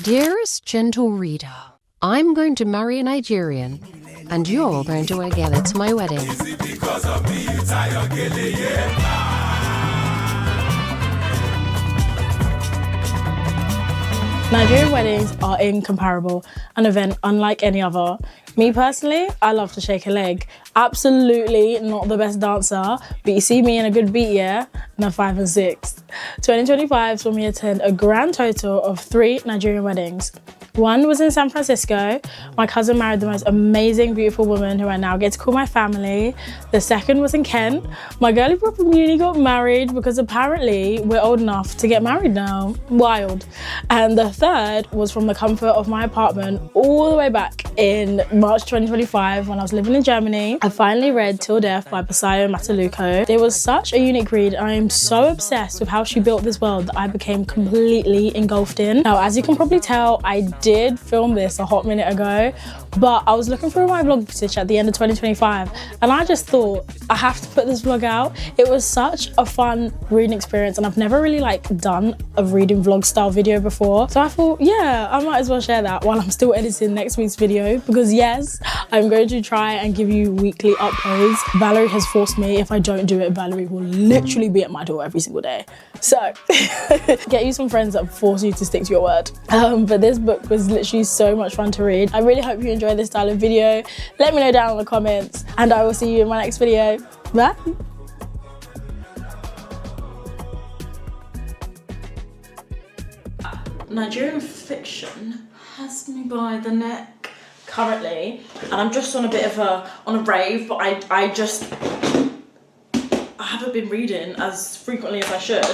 Dearest gentle reader, I'm going to marry a Nigerian, and you're going to wear gele to my wedding. Is it because of me you tie your gele, yeah? Nigerian weddings are incomparable, an event unlike any other. Me personally, I love to shake a leg. Absolutely not the best dancer, but you see me in a good beat, yeah? And a 5 and 6. 2025 saw me attend a grand total of 3 Nigerian weddings. One was in San Francisco. My cousin married the most amazing, beautiful woman who I now get to call my family. The second was in Kent. My girlie bro from uni got married because apparently we're old enough to get married now. Wild. And the third was from the comfort of my apartment all the way back in March 2025 when I was living in Germany. I finally read Til Death by Busayo Matuluko. It was such a unique read. I am so obsessed with how she built this world that I became completely engulfed in. Now, as you can probably tell, I did film this a hot minute ago, but I was looking through my vlog footage at the end of 2025 and I just thought I have to put this vlog out. It was such a fun reading experience and I've never really done a reading vlog style video before. So I thought, yeah, I might as well share that while I'm still editing next week's video, because yes, I'm going to try and give you weekly uploads. Valerie has forced me. If I don't do it, Valerie will literally be at my door every single day. So get you some friends that force you to stick to your word. But this book was literally so much fun to read. I really hope you enjoy this style of video. Let me know down in the comments and I will see you in my next video. Bye. Nigerian fiction has me by the neck currently, and I'm just on a bit of a rave, but I haven't been reading as frequently as I should,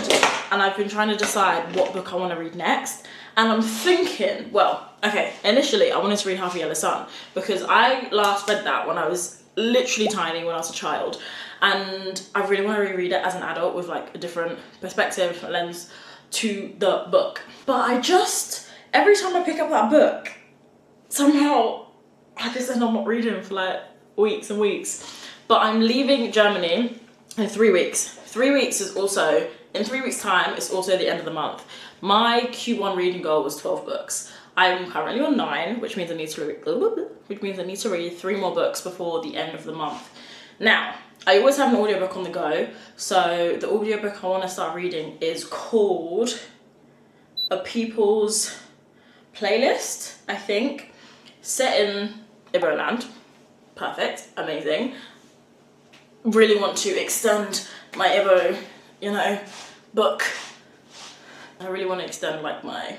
and I've been trying to decide what book I want to read next. And I'm thinking, well, okay, initially I wanted to read Half a Yellow Sun because I last read that when I was literally tiny, when I was a child, and I really want to reread it as an adult with like a different perspective, different lens to the book. But every time I pick up that book, somehow I just end up not reading for like weeks and weeks. But I'm leaving Germany in 3 weeks. 3 weeks is also, in 3 weeks time, it's also the end of the month. My Q1 reading goal was 12 books. I'm currently on 9, which means I need to read 3 more books before the end of the month. Now, I always have an audiobook on the go, so the audiobook I want to start reading is called A People's Playlist, I think, set in Igbo land. Perfect, amazing. Really want to extend my Igbo, book. I really want to extend like my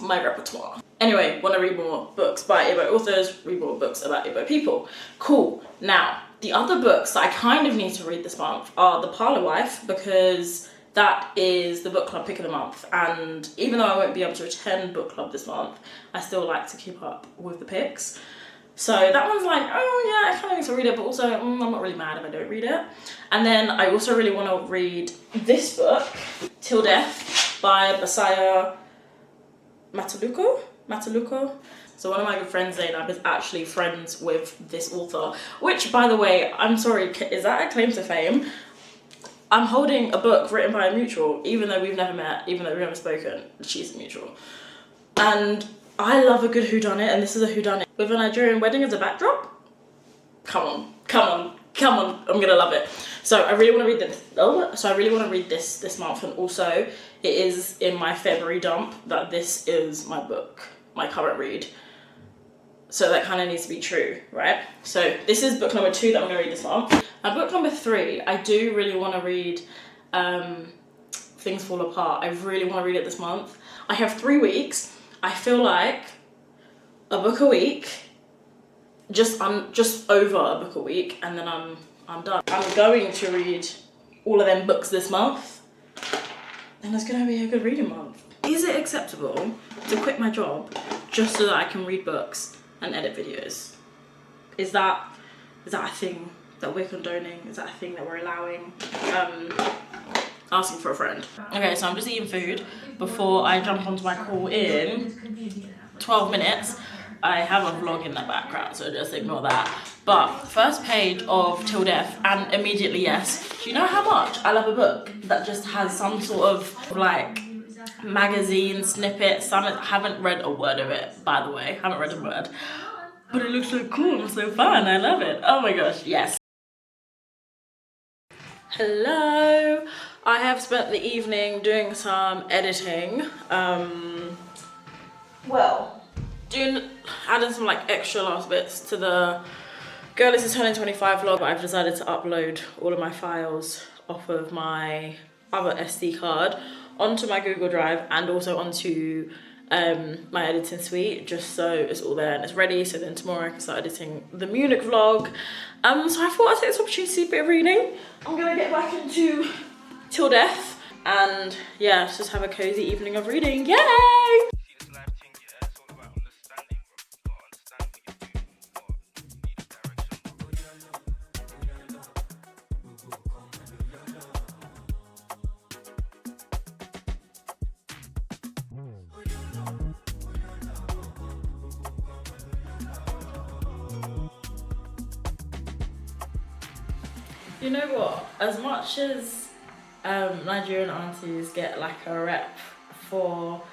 repertoire. Anyway, want to read more books by Igbo authors, read more books about Igbo people. Cool. Now, the other books that I kind of need to read this month are The Parlour Wife, because that is the book club pick of the month. And even though I won't be able to attend book club this month, I still like to keep up with the picks. So that one's like, oh yeah, I kind of need to read it, but also I'm not really mad if I don't read it. And then I also really want to read this book, Til Death by Busayo Matuluko. So one of my good friends, Zainab, is actually friends with this author, which, by the way, I'm sorry, is that a claim to fame? I'm holding a book written by a mutual, even though we've never met, even though we've never spoken. She's a mutual. And I love a good whodunit, and this is a whodunit with a Nigerian wedding as a backdrop. Come on, I'm gonna love it. So I really want to read this. this month, and also it is in my February dump that this is my book, my current read. So that kind of needs to be true, right? So this is book number 2 that I'm gonna read this month. And book number 3, I do really want to read Things Fall Apart. I really want to read it this month. I have 3 weeks. I feel like a book a week, just over a book a week, and then I'm done. I'm going to read all of them books this month, and it's gonna be a good reading month. Is it acceptable to quit my job just so that I can read books and edit videos? Is that a thing that we're condoning? Is that a thing that we're allowing? Asking for a friend. Okay, so I'm just eating food before I jump onto my call in 12 minutes. I have a vlog in the background, so just ignore that. But first page of Til Death, and immediately yes. Do you know how much I love a book that just has some sort of like magazine snippets. I haven't read a word of it, by the way. I haven't read a word. But it looks so cool and so fun. I love it. Oh my gosh, yes. Hello. I have spent the evening doing some editing. Adding some like extra last bits to the Girl This Is Turning 25 vlog. I've decided to upload all of my files off of my other SD card onto my Google Drive and also onto my editing suite, just so it's all there and it's ready, so then tomorrow I can start editing the Munich vlog. So I thought I'd take this opportunity to do a bit of reading. I'm gonna get back into Til Death and yeah, let's just have a cozy evening of reading. Yay! You know what? As much as Nigerian aunties get like a rep for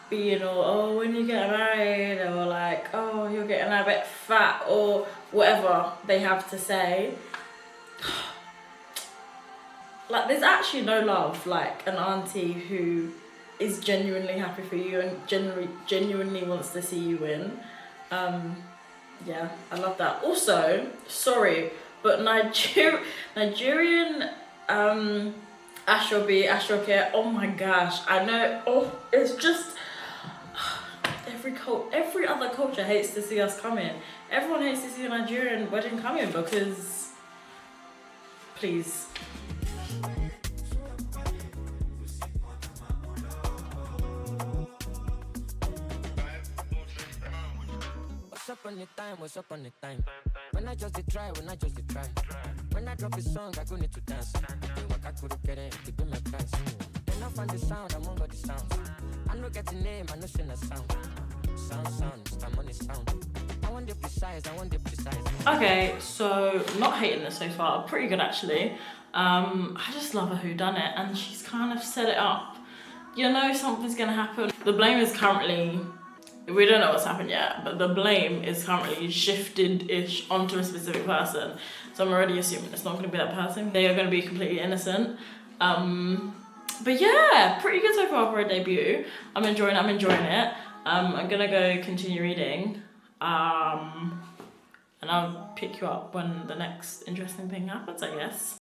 being all, oh, when you get married, or like, oh, you're getting a bit fat, or whatever they have to say, like, there's actually no love like an auntie who is genuinely happy for you and genuinely wants to see you win. Yeah, I love that. Also, sorry, but Nigerian Ashoke, oh my gosh, I know, oh, it's just, every other culture hates to see us coming. Everyone hates to see a Nigerian wedding coming because, please. What's up on the time? When I just try. When I drop a song, I go need to dance. They work, I couldn't get it, they be my price. Then I find the sound, I'm on the sound. I know get the name, I know sing the sound. Sound, I'm on the sound. I want the precise. Okay, so not hating this so far, pretty good actually. I just love a whodunit and she's kind of set it up. You know something's gonna happen. The blame is currently, we don't know what's happened yet, but the blame is currently shifted-ish onto a specific person. So I'm already assuming it's not going to be that person. They are going to be completely innocent. But yeah, pretty good so far for a debut. I'm enjoying it. I'm going to go continue reading. And I'll pick you up when the next interesting thing happens, I guess.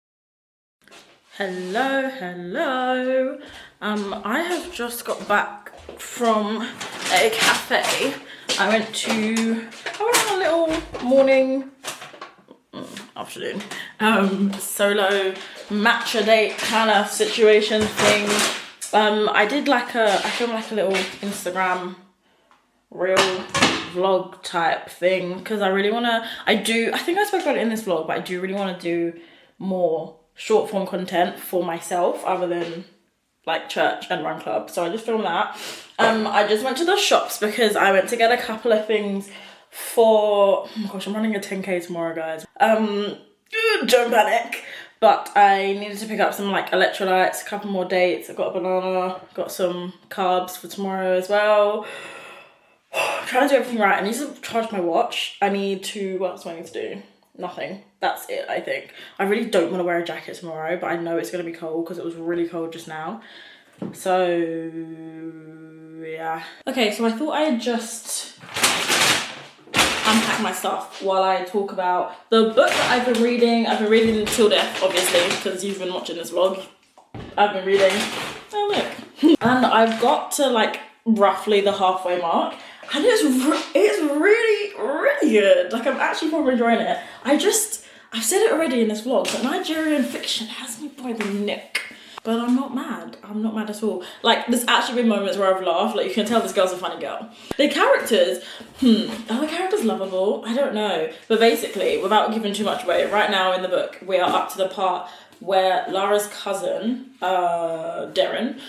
Hello. I have just got back from a cafe. I went on a little afternoon solo matcha date kind of situation thing. I filmed like a little Instagram reel vlog type thing because I really want to, I think I spoke about it in this vlog, but I do really want to do more short form content for myself other than like church and run club. So I just filmed that. I just went to the shops because I went to get a couple of things for, oh my gosh, I'm running a 10k tomorrow, guys. Don't panic. But I needed to pick up some like electrolytes, a couple more dates. I got a banana, got some carbs for tomorrow as well. I'm trying to do everything right. I need to charge my watch. What else do I need to do? Nothing. That's it, I think. I really don't want to wear a jacket tomorrow, but I know it's going to be cold because it was really cold just now. So, yeah. Okay, so I thought I'd just unpack my stuff while I talk about the book that I've been reading. I've been reading Til Death, obviously, because you've been watching this vlog. I've been reading. Oh, look. And I've got to, like, roughly the halfway mark. And it's really good. Like, I'm actually probably enjoying it. I've said it already in this vlog, but Nigerian fiction has me by the neck. But I'm not mad. I'm not mad at all. Like, there's actually been moments where I've laughed. Like, you can tell this girl's a funny girl. The characters, are the characters lovable? I don't know. But basically, without giving too much away, right now in the book, we are up to the part where Lara's cousin, Darren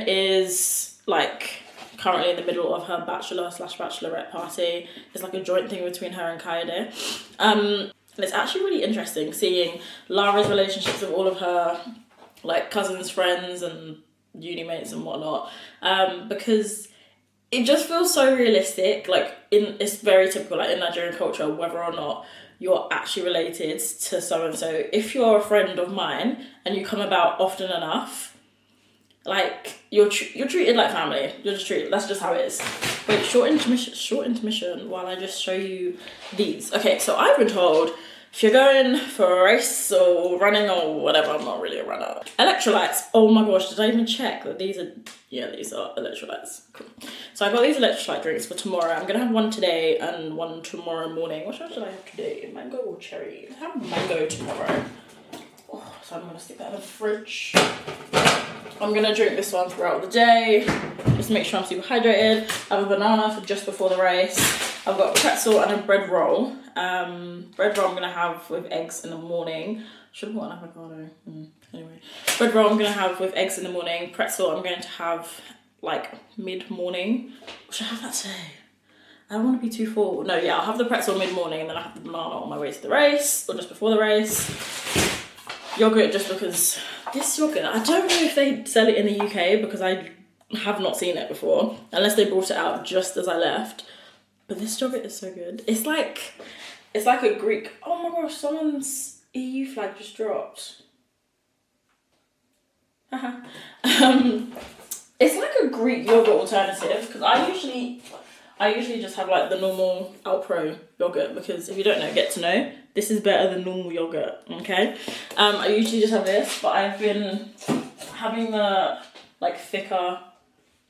is, like, currently in the middle of her bachelor/bachelorette party. It's like a joint thing between her and Kaede. And it's actually really interesting seeing Lara's relationships with all of her like cousins, friends, and uni mates and whatnot, because it just feels so realistic. Like it's very typical, like in Nigerian culture, whether or not you're actually related to so and so. If you're a friend of mine and you come about often enough, like you're treated like family. You're just treated. That's just how it is. Wait, short intermission while I just show you these. Okay, so I've been told if you're going for a race or running or whatever, I'm not really a runner. Electrolytes. Oh my gosh, did I even check that these are? Yeah, these are electrolytes. Cool. So I got these electrolyte drinks for tomorrow. I'm gonna have one today and one tomorrow morning. Which one should I have today? Mango or cherry? I have mango tomorrow. Oh, so I'm gonna stick that in the fridge. I'm gonna drink this one throughout the day, just to make sure I'm super hydrated. I have a banana for just before the race. I've got a pretzel and a bread roll. Bread roll I'm gonna have with eggs in the morning. Should have got an avocado. Anyway, bread roll I'm gonna have with eggs in the morning. Pretzel I'm going to have like mid-morning. Should I have that today? I don't want to be too full. No, yeah, I'll have the pretzel mid-morning and then I'll have the banana on my way to the race or just before the race. Yogurt, just because this yogurt, I don't know if they sell it in the UK because I have not seen it before, unless they brought it out just as I left. But this yogurt is so good. It's like a Greek. Oh my gosh, someone's EU flag just dropped. It's like a Greek yogurt alternative because I usually just have like the normal Alpro yogurt because if you don't know, get to know. This is better than normal yogurt, okay? I usually just have this, but I've been having the like thicker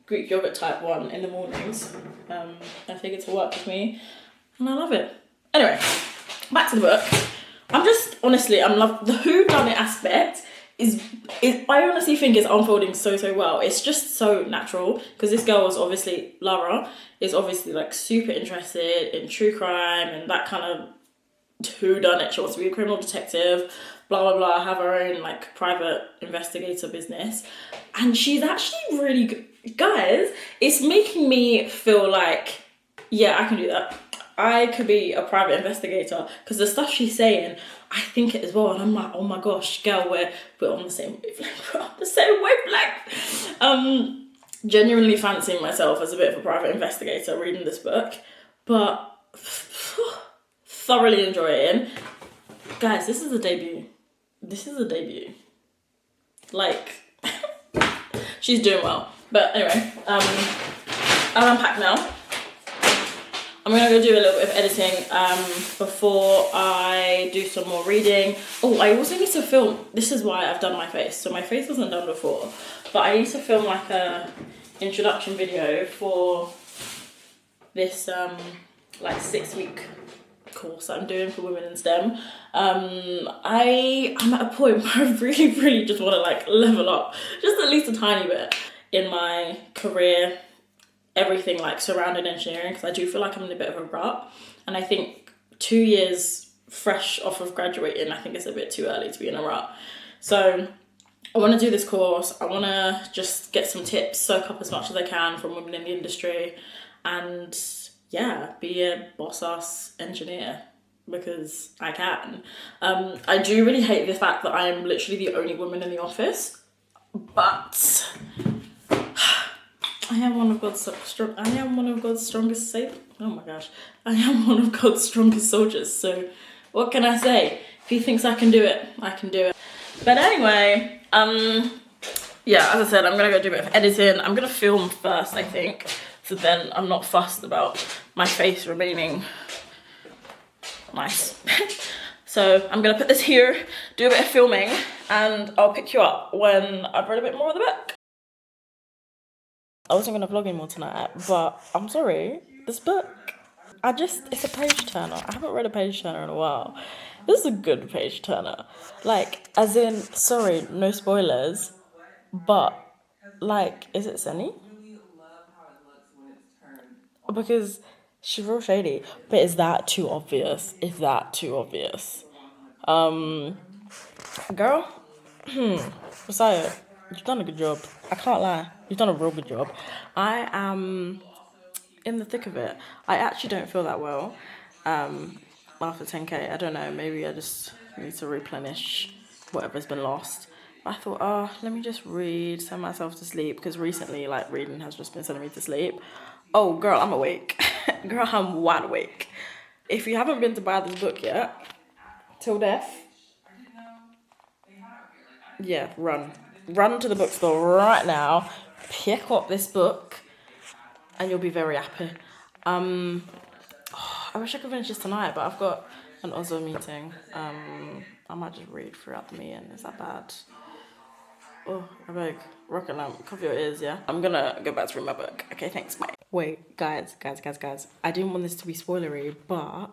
Greek yogurt type one in the mornings. I think it's worked with me and I love it. Anyway, back to the book. I'm love the whodunit aspect is I honestly think it's unfolding so well. It's just so natural because this girl was obviously, Lara, is obviously like super interested in true crime and that kind of whodunit. She wants to be a criminal detective, blah blah blah, have her own like private investigator business, and she's actually really good. Guys, it's making me feel like, yeah, I can do that. I could be a private investigator because the stuff she's saying, I think it as well, and I'm like, oh my gosh, girl, we're on the same wavelength. We're on the same wavelength. Genuinely fancying myself as a bit of a private investigator reading this book, but thoroughly enjoying. Guys, this is a debut. Like, she's doing well. But anyway, I'll unpack now. I'm gonna go do a little bit of editing before I do some more reading. Oh, I also need to film. This is why I've done my face. So my face wasn't done before, but I need to film like a introduction video for this like 6-week course that I'm doing for women in STEM. I'm at a point where I really just want to like level up just at least a tiny bit in my career, everything like surrounding engineering, because I do feel like I'm in a bit of a rut, and I think 2 years fresh off of graduating, I think it's a bit too early to be in a rut. So I want to do this course. I want to just get some tips, soak up as much as I can from women in the industry, and yeah, be a boss-ass engineer because I can. I do really hate the fact that I am literally the only woman in the office, but I am one of God's strongest I am one of God's strongest soldiers. So what can I say? If he thinks I can do it, I can do it. But anyway, yeah, as I said, I'm gonna go do a bit of editing. I'm gonna film first, I think, so then I'm not fussed about my face remaining nice. So I'm gonna put this here, do a bit of filming, and I'll pick you up when I've read a bit more of the book. I wasn't gonna vlog anymore tonight, but I'm sorry, this book, it's a page turner. I haven't read a page turner in a while. This is a good page turner. Like, as in, sorry, no spoilers, but like, is it Sunny? Because she's real shady, but is that too obvious? Girl, Busayo, you've done a good job. I can't lie, you've done a real good job. I am in the thick of it. I actually don't feel that well after 10k. I don't know, maybe I just need to replenish whatever's been lost. I thought, oh, let me just read, send myself to sleep, because recently, like, reading has just been sending me to sleep. Oh, girl, I'm awake. Girl, I'm wide awake. If you haven't been to buy this book yet, Til Death, yeah, run. Run to the bookstore right now, pick up this book, and you'll be very happy. I wish I could finish this tonight, but I've got an Oslo meeting. I might just read throughout the meeting. Is that bad? Oh, abeg, rocket lamp, cover your ears, yeah? I'm gonna go back to read my book. Okay, thanks, bye. Wait, guys. I didn't want this to be spoilery, but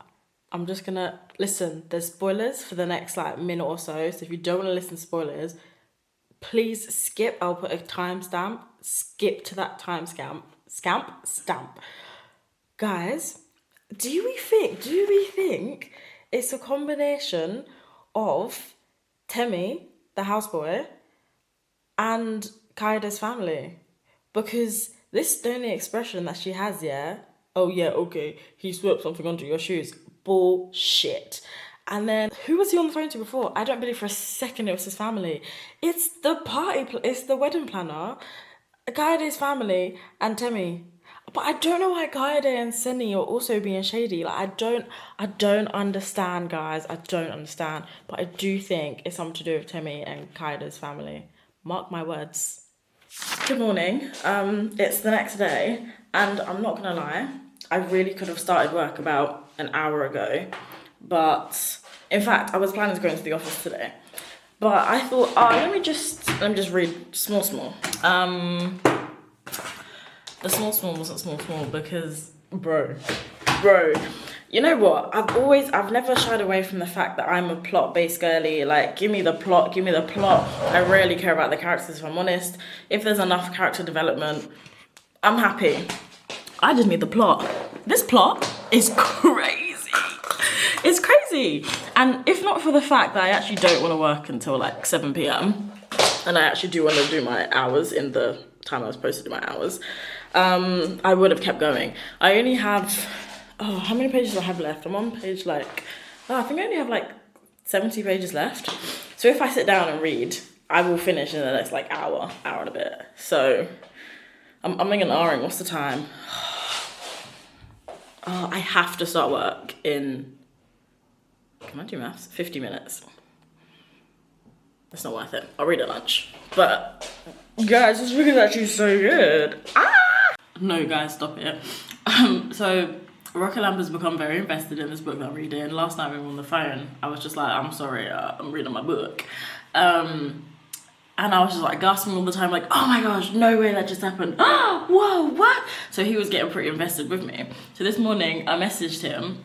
I'm just gonna, listen, there's spoilers for the next, like, minute or so, so if you don't want to listen to spoilers, please skip. I'll put a timestamp. Skip to that timestamp. Stamp. Guys, do we think it's a combination of Temi, the houseboy, and Kaida's family? Because this stony expression that she has, yeah, oh yeah, okay, he swept something onto your shoes. Bullshit. And then, who was he on the phone to before? I don't believe for a second it was his family. It's the wedding planner, Kaida's family, and Temi. But I don't know why Kaede and Seni are also being shady. Like, I don't understand, guys. I don't understand. But I do think it's something to do with Temi and Kaida's family. Mark my words. Good morning. It's the next day, and I'm not gonna lie, I really could have started work about an hour ago. But in fact, I was planning to go into the office today. But I thought, let me just read small. The small wasn't small because, bro, you know what? I've never shied away from the fact that I'm a plot-based girly. Like, give me the plot. I rarely care about the characters, if I'm honest. If there's enough character development, I'm happy. I just need the plot. This plot is crazy. It's crazy. And if not for the fact that I actually don't want to work until like 7 p.m, and I actually do want to do my hours in the time I was supposed to do my hours, I would have kept going. I only have, how many pages do I have left? I'm on page I think I only have like 70 pages left. So if I sit down and read, I will finish in the next like hour and a bit. So I'm umming and ahhing. What's the time? I have to start work in, can I do maths? 50 minutes. It's not worth it. I'll read at lunch. But guys, this book is actually so good. No, guys, stop it. So Rocket Lamp has become very invested in this book that I'm reading. Last night we were on the phone, I was just like, I'm sorry, I'm reading my book. And I was just like gasping all the time, like, oh my gosh, no way that just happened. Whoa, what? So he was getting pretty invested with me. So this morning I messaged him.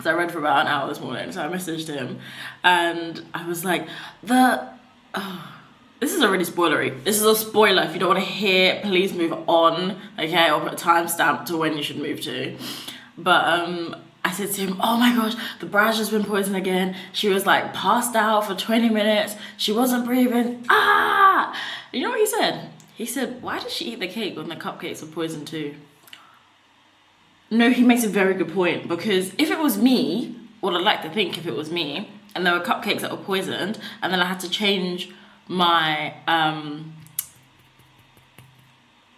So I read for about an hour this morning. So I messaged him and I was like, this is already spoilery. This is a spoiler. If you don't want to hear, please move on. Okay, I'll put a timestamp to when you should move to. But I said to him, oh my gosh, the Braz has been poisoned again. She was like passed out for 20 minutes. She wasn't breathing. You know what he said? He said, why did she eat the cake when the cupcakes were poisoned too? No, he makes a very good point, because if it was me, well, I'd like to think if it was me, and there were cupcakes that were poisoned, and then I had to change my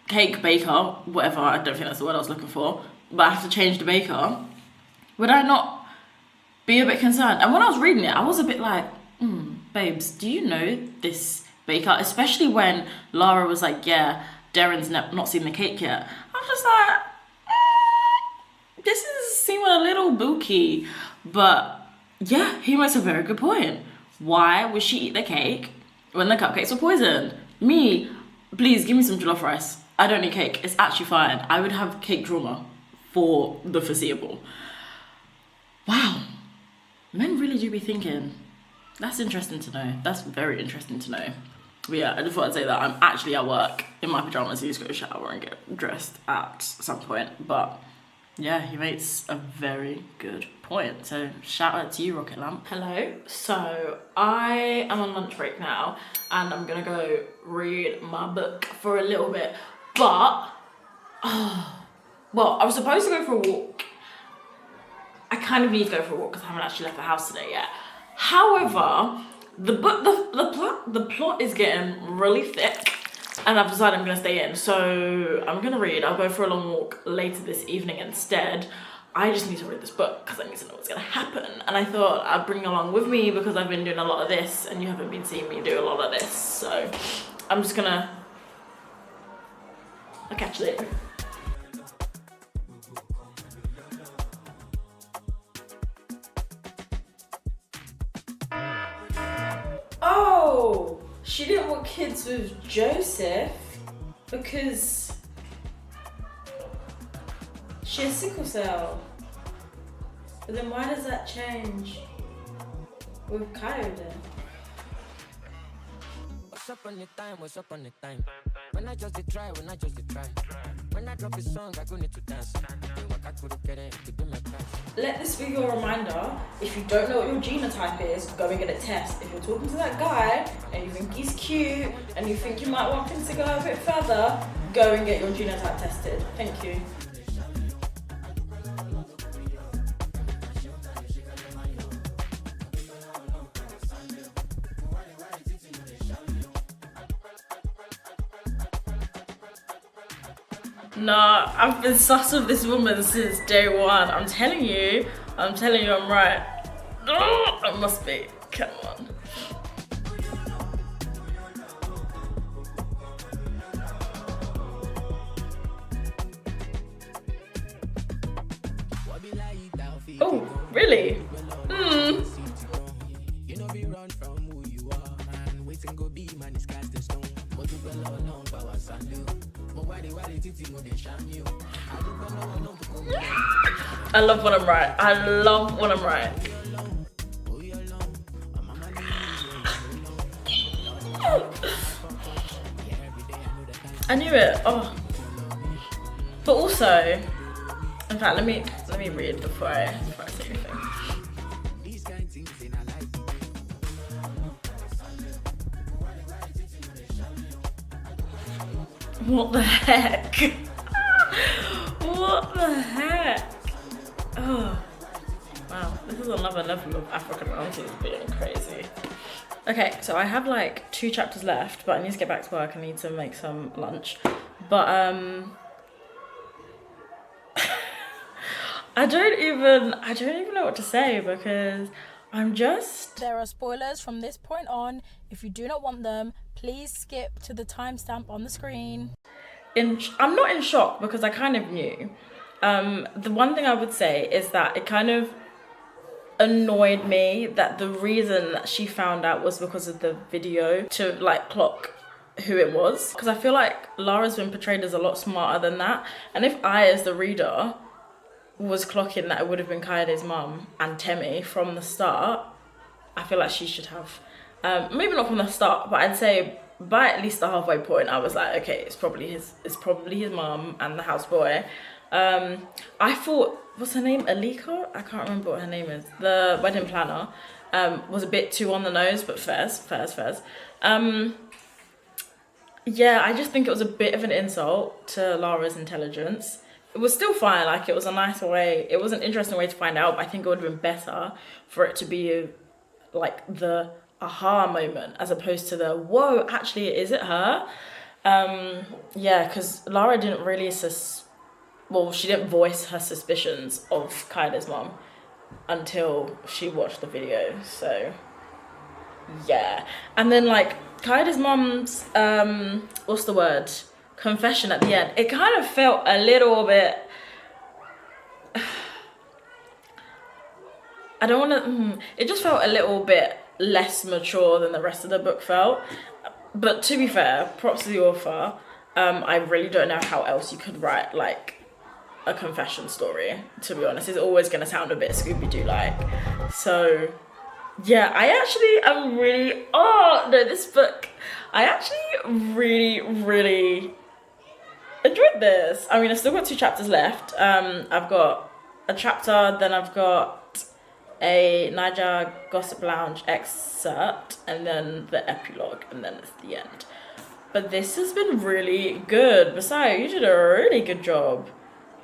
cake baker, whatever, I don't think that's the word I was looking for, but I have to change the baker, would I not be a bit concerned? And when I was reading it, I was a bit like, babes, do you know this baker? Especially when Lara was like, yeah, Darren's not seen the cake yet. I was just like, this is seeming a little booky. But yeah, he makes a very good point. Why would she eat the cake when the cupcakes were poisoned? Me, please give me some jollof rice. I don't need cake. It's actually fine. I would have cake trauma for the foreseeable. Wow. Men really do be thinking. That's interesting to know. That's very interesting to know. But yeah, I just thought I'd say that I'm actually at work in my pajamas. I need to go shower and get dressed at some point. But yeah, he makes a very good point. So shout out to you, Rocket Lamp. Hello. So I am on lunch break now and I'm gonna go read my book for a little bit. But, well, I was supposed to go for a walk. I kind of need to go for a walk because I haven't actually left the house today yet. However, the plot is getting really thick, and I've decided I'm gonna stay in. So I'm gonna read. I'll go for a long walk later this evening instead. I just need to read this book because I need to know what's gonna happen. And I thought I'd bring you along with me because I've been doing a lot of this and you haven't been seeing me do a lot of this. So I'm just gonna, I'll catch you later. Oh, she didn't want kids with Joseph because she has sickle cell. But then why does that change with Kyle then? What's up on the time? What's up on the time? When I just did try, when I just did try. When I drop a song, I go need to dance. Let this be your reminder. If you don't know what your genotype is, go and get a test. If you're talking to that guy and you think he's cute and you think you might want things to go a bit further, go and get your genotype tested. Thank you. Nah, I've been sus of this woman since day one. I'm telling you I'm right. Oh, I must be. Come on. Oh, really? I love when I'm right. I love when I'm right. I knew it. Oh. But also, in fact, let me read before I say anything. What the heck? What the heck? Oh, wow. This is another level of African aunties being crazy. Okay, so I have like 2 chapters left, but I need to get back to work. I need to make some lunch. But I don't even know what to say because I'm just... There are spoilers from this point on. If you do not want them, please skip to the timestamp on the screen. I'm not in shock because I kind of knew. The one thing I would say is that it kind of annoyed me that the reason that she found out was because of the video to like clock who it was. Because I feel like Lara's been portrayed as a lot smarter than that. And if I, as the reader, was clocking that it would have been Kaide's mum and Temi from the start, I feel like she should have. Maybe not from the start, but I'd say by at least the halfway point, I was like, okay, it's probably his mum and the houseboy. I thought, what's her name? Alika? I can't remember what her name is. The wedding planner was a bit too on the nose, but fairs. Yeah, I just think it was a bit of an insult to Lara's intelligence. It was still fine, like it was a nice way, it was an interesting way to find out, but I think it would have been better for it to be like the aha moment as opposed to the whoa, actually is it her? Yeah, because Lara didn't really she didn't voice her suspicions of Kaide's mom until she watched the video, so yeah. And then like Kaide's mom's what's the word, confession at the end, it kind of felt a little bit it just felt a little bit less mature than the rest of the book felt. But to be fair, props to the author. I really don't know how else you could write like a confession story, to be honest. It's always going to sound a bit Scooby-Doo like. So yeah, this book, I actually really enjoyed this. I mean, I've still got 2 chapters left. I've got a chapter, then I've got a Niger Gossip Lounge excerpt, and then the epilogue, and then it's the end. But this has been really good. Busayo, you did a really good job.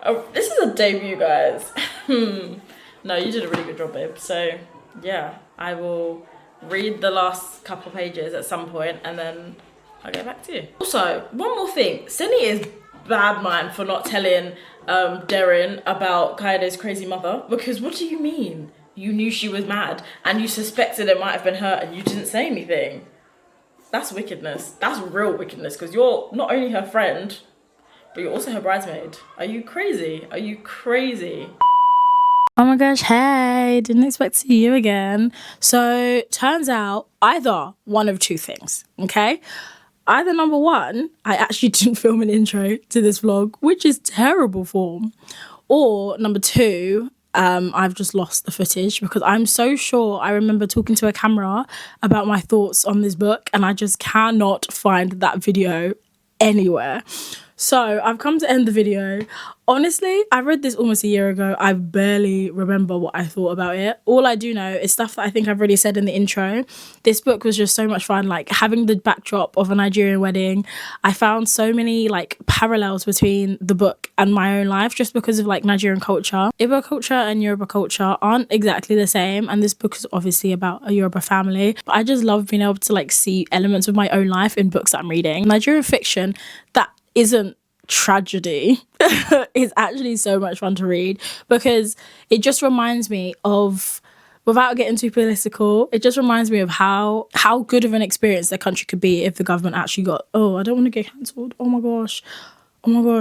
Oh, this is a debut, guys. No, you did a really good job, babe. So yeah, I will read the last couple pages at some point and then I'll get back to you. Also, one more thing. Cindy is bad man for not telling Darren about Kaide's crazy mother, because what do you mean? You knew she was mad and you suspected it might have been her and you didn't say anything. That's wickedness. That's real wickedness, because you're not only her friend, but you're also her bridesmaid. Are you crazy? Are you crazy? Oh my gosh, hey, didn't expect to see you again. So, turns out either one of two things, okay? Either number one, I actually didn't film an intro to this vlog, which is terrible form. Or number two, I've just lost the footage, because I'm so sure I remember talking to a camera about my thoughts on this book and I just cannot find that video anywhere. So I've come to end the video. Honestly, I read this almost a year ago. I barely remember what I thought about it. All I do know is stuff that I think I've already said in the intro. This book was just so much fun, like having the backdrop of a Nigerian wedding. I found so many like parallels between the book and my own life, just because of like Nigerian culture. Igbo culture and Yoruba culture aren't exactly the same, and this book is obviously about a Yoruba family, but I just love being able to like see elements of my own life in books that I'm reading. Nigerian fiction that isn't tragedy is actually so much fun to read, because it just reminds me of, without getting too political, it just reminds me of how good of an experience the country could be if the government actually got, oh, I don't want to get cancelled, oh my gosh,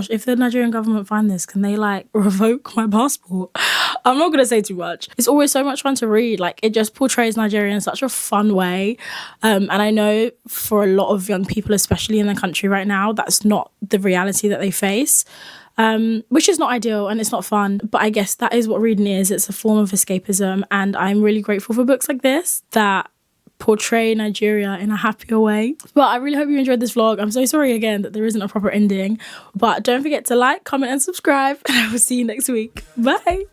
if the Nigerian government find this, can they like revoke my passport? I'm not gonna say too much. It's always so much fun to read. Like, it just portrays Nigeria in such a fun way, and I know for a lot of young people, especially in the country right now, that's not the reality that they face, which is not ideal and it's not fun, but I guess that is what reading is. It's a form of escapism, and I'm really grateful for books like this that portray Nigeria in a happier way. But I really hope you enjoyed this vlog. I'm so sorry again that there isn't a proper ending, but don't forget to like, comment and subscribe, and I will see you next week. Bye.